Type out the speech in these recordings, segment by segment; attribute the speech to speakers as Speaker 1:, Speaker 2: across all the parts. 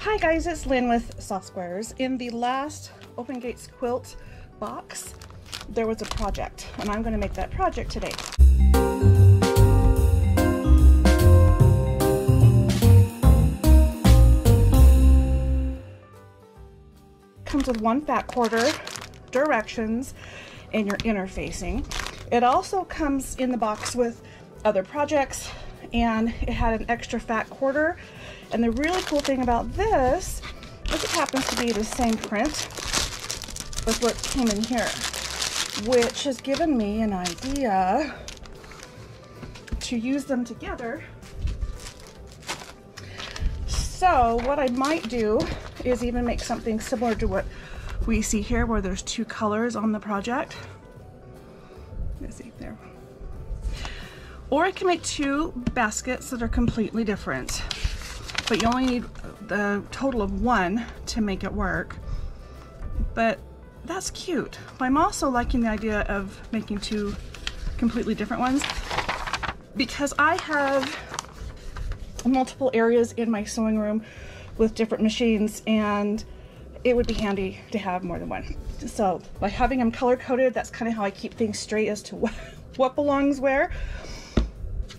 Speaker 1: Hi guys, it's Lynn with Soft Squares. In the last Open Gates quilt box, there was a project, and I'm going to make that project today. Comes with one fat quarter, directions, and your interfacing. It also comes in the box with other projects, and it had an extra fat quarter. And the really cool thing about this is it happens to be the same print as what came in here, which has given me an idea to use them together. So what I might do is even make something similar to what we see here, where there's two colors on the project. Let's see there. Or I can make two baskets that are completely different, but you only need the total of one to make it work. But that's cute. But I'm also liking the idea of making two completely different ones, because I have multiple areas in my sewing room with different machines, and it would be handy to have more than one. So by having them color coded, that's kind of how I keep things straight as to what belongs where.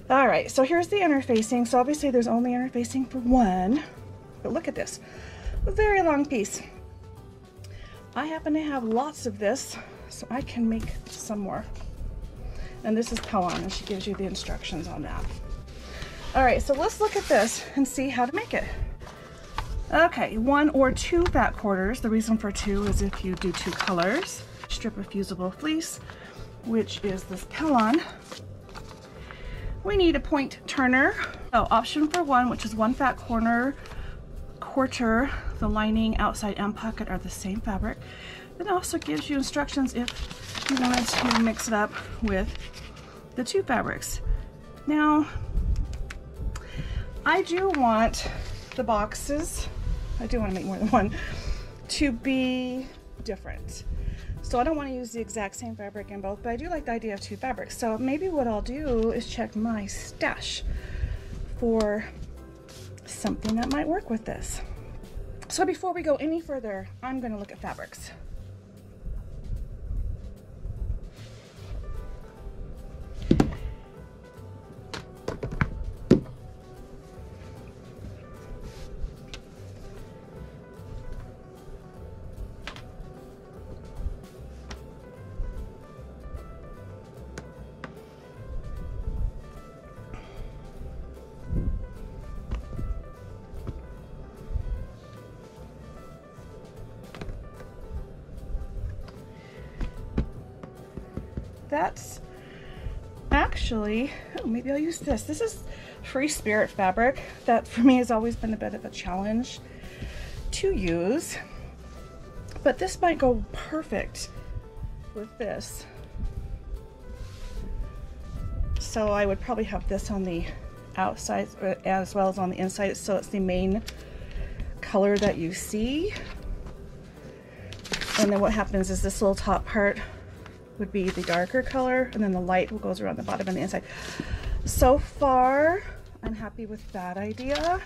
Speaker 1: All right, so here's the interfacing. So obviously there's only interfacing for one, but look at this, a very long piece. I happen to have lots of this, so I can make some more. And this is Pelon, and she gives you the instructions on that. All right, so let's look at this and see how to make it. Okay, one or two fat quarters. The reason for two is if you do two colors. Strip of fusible fleece, which is this Pelon. We need a point turner. Oh, option for one, which is one fat quarter. The lining, outside, and pocket are the same fabric. It also gives you instructions if you wanted to mix it up with the two fabrics. Now, I do want the boxes, I do want to make more than one, to be different. So I don't want to use the exact same fabric in both, but I do like the idea of two fabrics. So maybe what I'll do is check my stash for something that might work with this. So before we go any further, I'm going to look at fabrics. That's actually, oh, maybe I'll use this. This is Free Spirit fabric. That for me has always been a bit of a challenge to use, but this might go perfect with this. So I would probably have this on the outside as well as on the inside, so it's the main color that you see. And then what happens is this little top part would be the darker color, and then the light goes around the bottom and the inside. So far, I'm happy with that idea.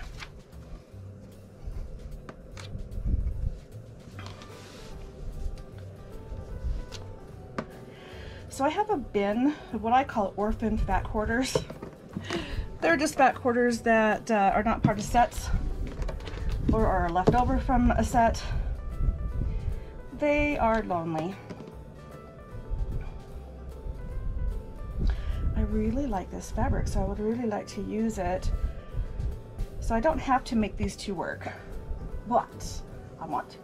Speaker 1: So I have a bin of what I call orphan fat quarters. They're just fat quarters that are not part of sets or are left over from a set. They are lonely. I really like this fabric, so I would really like to use it. So I don't have to make these two work, but I want to.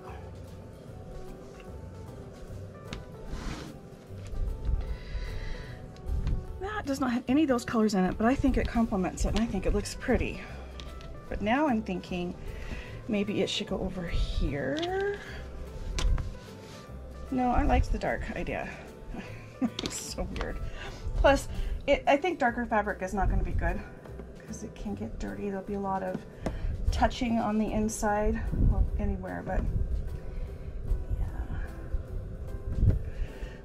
Speaker 1: That does not have any of those colors in it, but I think it complements it, and I think it looks pretty. But now I'm thinking maybe it should go over here. No, I liked the dark idea. It's so weird. Plus, I think darker fabric is not going to be good because it can get dirty. There'll be a lot of touching on the inside, well, anywhere, but yeah.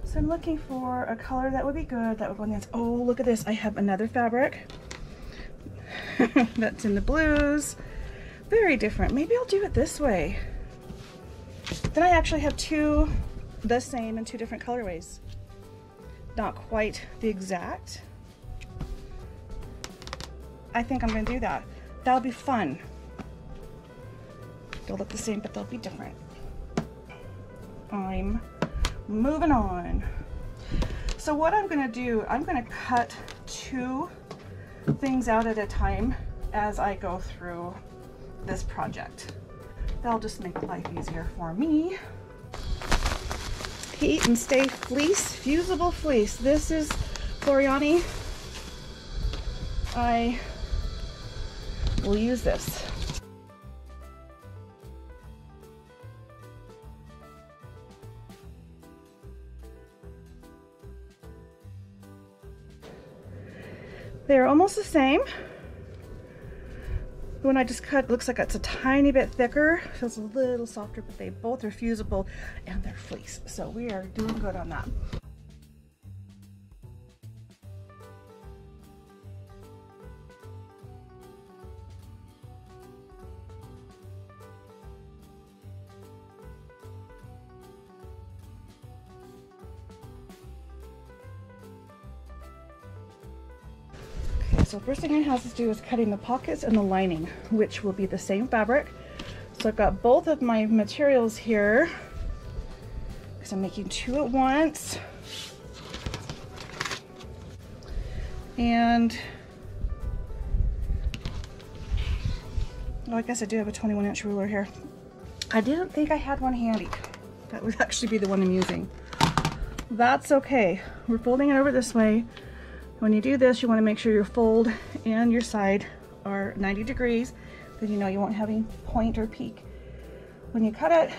Speaker 1: So I'm looking for a color that would be good, that would go on the inside. Oh, look at this. I have another fabric that's in the blues Very different. Maybe I'll do it this way. Then I actually have two the same in two different colorways. Not quite the exact. I think I'm going to do that. That'll be fun. They'll look the same, but they'll be different. I'm moving on. So what I'm going to do, I'm going to cut two things out at a time as I go through this project. That'll just make life easier for me. Heat and Stay Fleece, fusible fleece. This is Floriani. I will use this. They're almost the same. The one I just cut looks like it's a tiny bit thicker, feels a little softer, but they both are fusible and they're fleece. So we are doing good on that. So first thing I have to do is cutting the pockets and the lining, which will be the same fabric. So I've got both of my materials here because I'm making two at once. And oh, I guess I do have a 21-inch ruler here. I didn't think I had one handy. That would actually be the one I'm using. That's okay. We're folding it over this way. When you do this, you want to make sure your fold and your side are 90 degrees, then you know you won't have any point or peak when you cut it.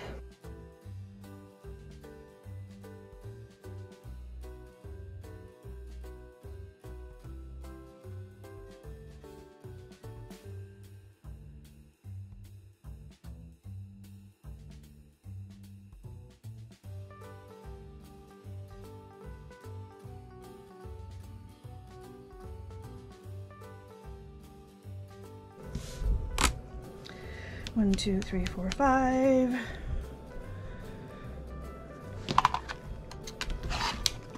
Speaker 1: One, two, three, four, five.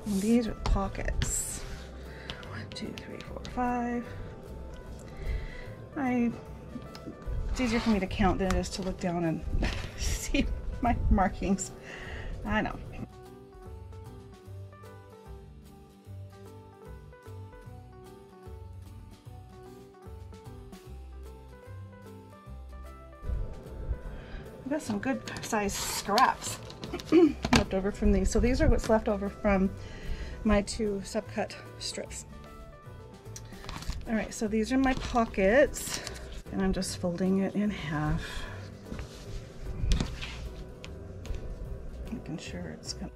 Speaker 1: And these are the pockets. 1, 2, 3, 4, 5. It's easier for me to count than it is to look down and see my markings. I know. I've got some good size scraps left over from these. So these are what's left over from my two subcut strips. All right, so these are my pockets, and I'm just folding it in half. Making sure it's gonna.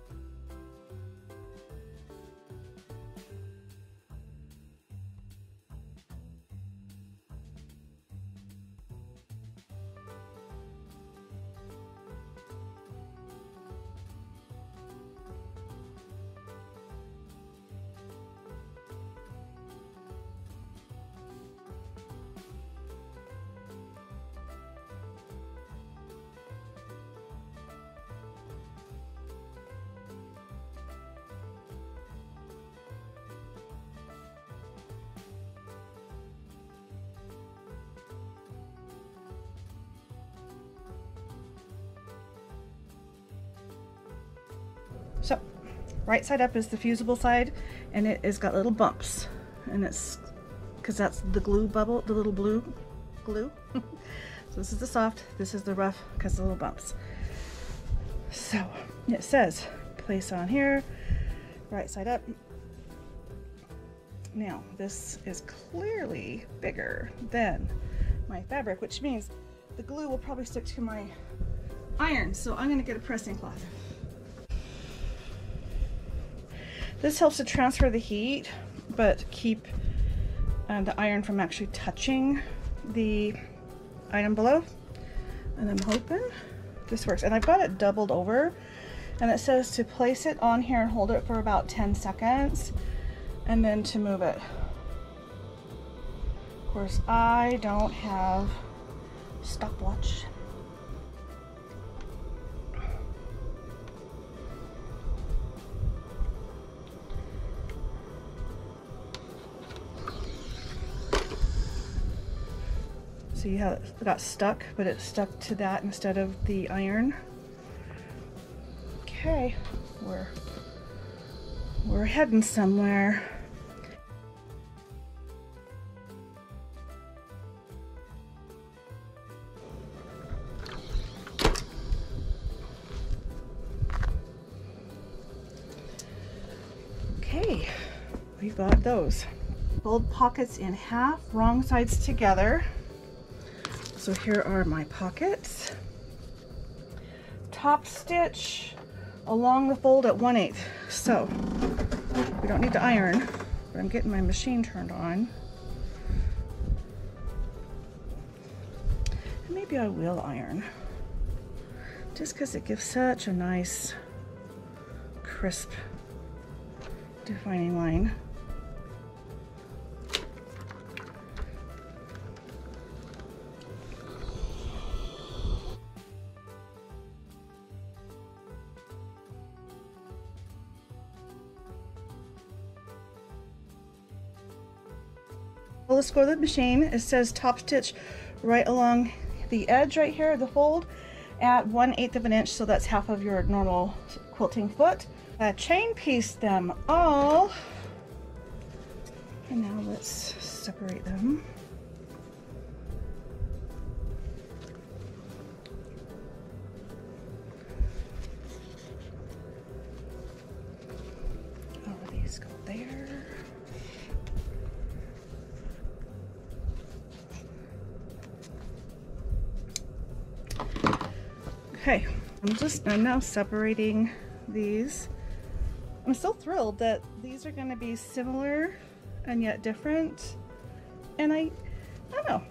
Speaker 1: So, right side up is the fusible side, and it has got little bumps, and it's because that's the glue bubble, the little blue glue. So this is the soft, this is the rough because of the little bumps. So it says place on here, right side up. Now this is clearly bigger than my fabric, which means the glue will probably stick to my iron, so I'm going to get a pressing cloth. This helps to transfer the heat, but keep the iron from actually touching the item below. And I'm hoping this works. And I've got it doubled over, and it says to place it on here and hold it for about 10 seconds, and then to move it. Of course, I don't have stopwatch. See how it got stuck, but it stuck to that instead of the iron. Okay, we're heading somewhere. Okay, we've got those. Fold pockets in half, wrong sides together. So here are my pockets. Top stitch along the fold at 1/8. So we don't need to iron, but I'm getting my machine turned on. And maybe I will iron, just because it gives such a nice, crisp, defining line. Well, let's go to the machine. It says top stitch right along the edge right here of the fold at 1/8 of an inch, so that's half of your normal quilting foot. Chain piece them all, and now let's separate them. All of these go there. Okay, I'm now separating these. I'm so thrilled that these are going to be similar and yet different. And I don't know,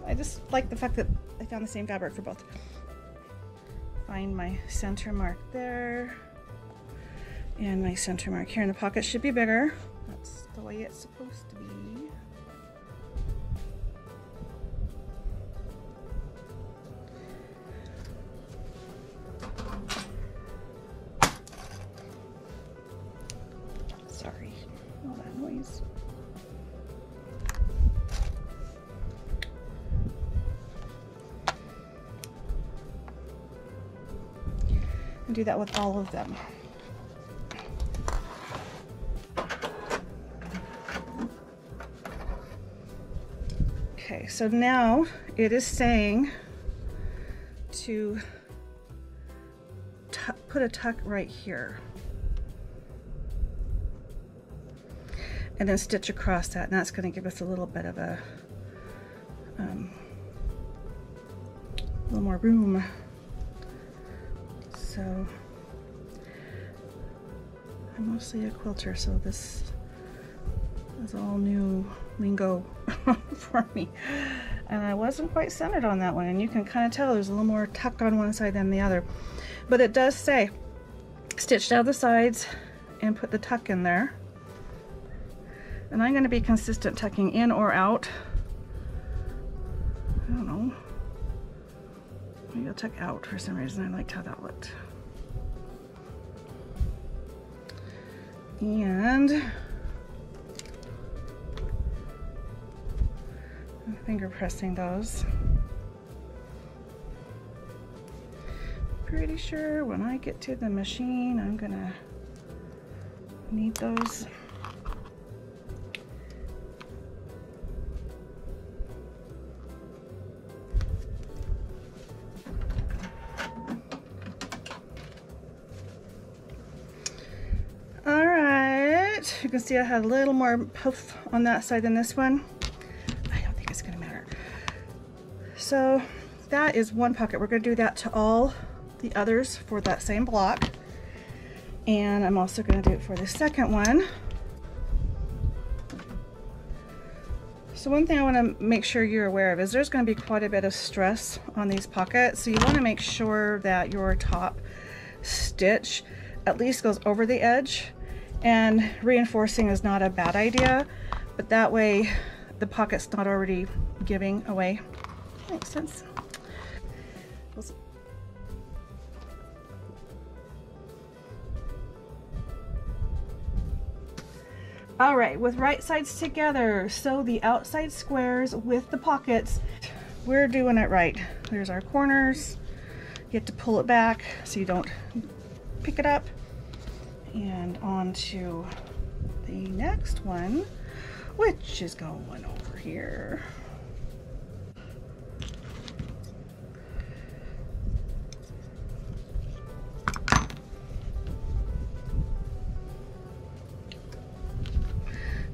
Speaker 1: I just like the fact that I found the same fabric for both. Find my center mark there. And my center mark here in the pocket should be bigger. That's the way it's supposed to be. Sorry, all that noise. And do that with all of them. Okay, so now it is saying to put a tuck right here. And then stitch across that, and that's going to give us a little bit of a little more room. So I'm mostly a quilter, so this is all new lingo for me. And I wasn't quite centered on that one, and you can kind of tell there's a little more tuck on one side than the other. But it does say stitch down the sides and put the tuck in there. And I'm going to be consistent tucking in or out. I don't know. Maybe I'll tuck out for some reason. I liked how that looked. And I'm finger pressing those. Pretty sure when I get to the machine, I'm going to need those. You can see I had a little more puff on that side than this one. I don't think it's going to matter. So that is one pocket. We're going to do that to all the others for that same block. And I'm also going to do it for the second one. So one thing I want to make sure you're aware of is there's going to be quite a bit of stress on these pockets. So you want to make sure that your top stitch at least goes over the edge. And reinforcing is not a bad idea, but that way the pocket's not already giving away. Makes sense. All right, with right sides together, sew the outside squares with the pockets. We're doing it right. There's our corners. You have to pull it back so you don't pick it up. And on to the next one, which is going over here.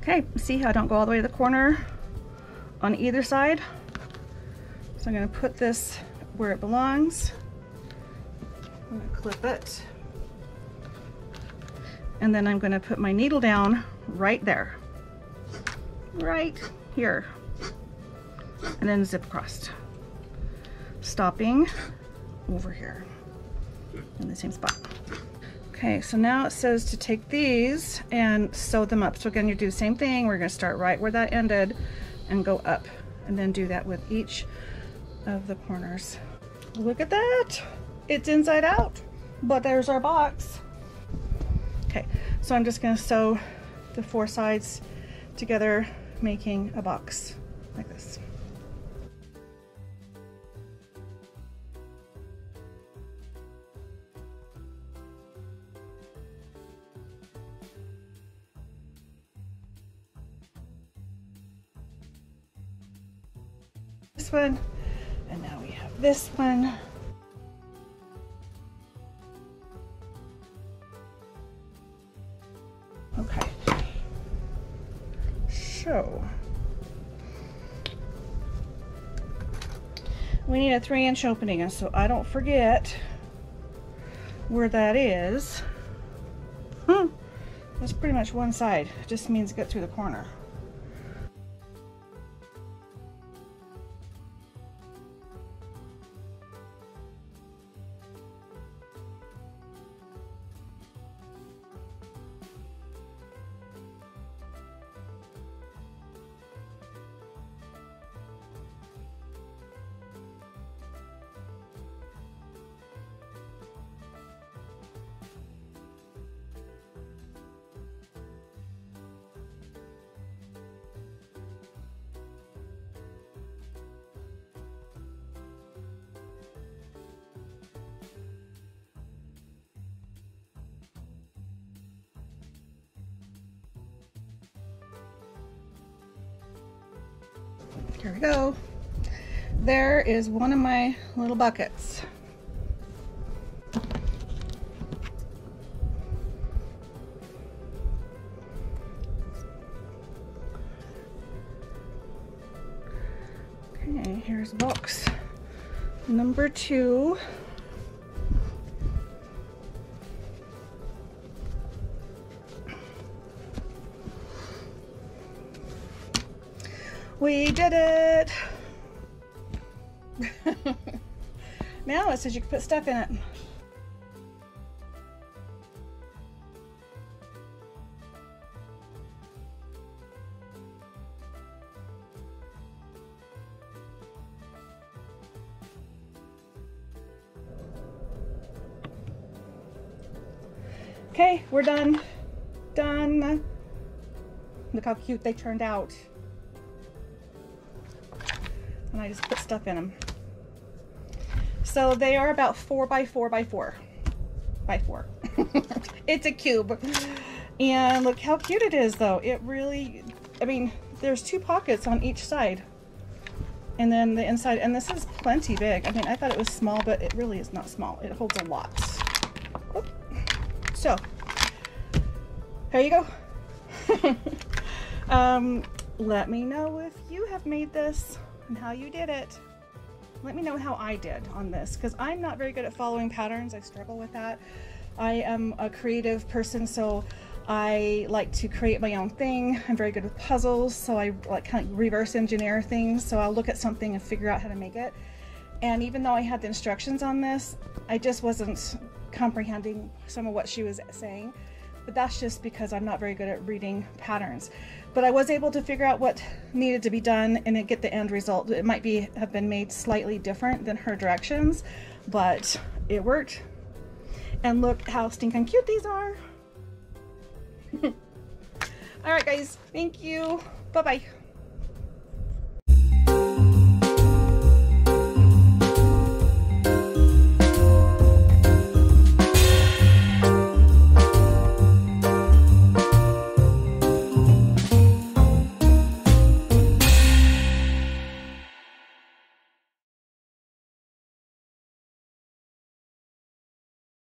Speaker 1: Okay, see how I don't go all the way to the corner on either side? So I'm going to put this where it belongs. I'm going to clip it. And then I'm going to put my needle down right there. Right here. And then zip across. Stopping over here in the same spot. Okay, so now it says to take these and sew them up. So again, you do the same thing. We're going to start right where that ended and go up, and then do that with each of the corners. Look at that. It's inside out, but there's our box. Okay, so I'm just going to sew the four sides together, making a box like this. This one, and now we have this one. Okay, so we need a 3-inch opening, and so I don't forget where that is. That's pretty much one side. It just means get through the corner. Here we go. There is one of my little buckets. Okay, here's box number 2. We did it! Now it says you can put stuff in it. Okay, we're done. Done. Look how cute they turned out. And I just put stuff in them. So they are about 4 by 4 by 4 by 4. It's a cube. And look how cute it is though. It really, I mean, there's 2 pockets on each side. And then the inside, and this is plenty big. I mean, I thought it was small, but it really is not small. It holds a lot. Oop. So, there you go. Let me know if you have made this and how you did it. Let me know how I did on this, because I'm not very good at following patterns. I struggle with that. I am a creative person, so I like to create my own thing. I'm very good with puzzles, so I like kind of reverse engineer things. So I'll look at something and figure out how to make it. And even though I had the instructions on this, I just wasn't comprehending some of what she was saying. But that's just because I'm not very good at reading patterns. But I was able to figure out what needed to be done and then get the end result. It might have been made slightly different than her directions, but it worked. And look how stinking cute these are. All right, guys. Thank you. Bye-bye.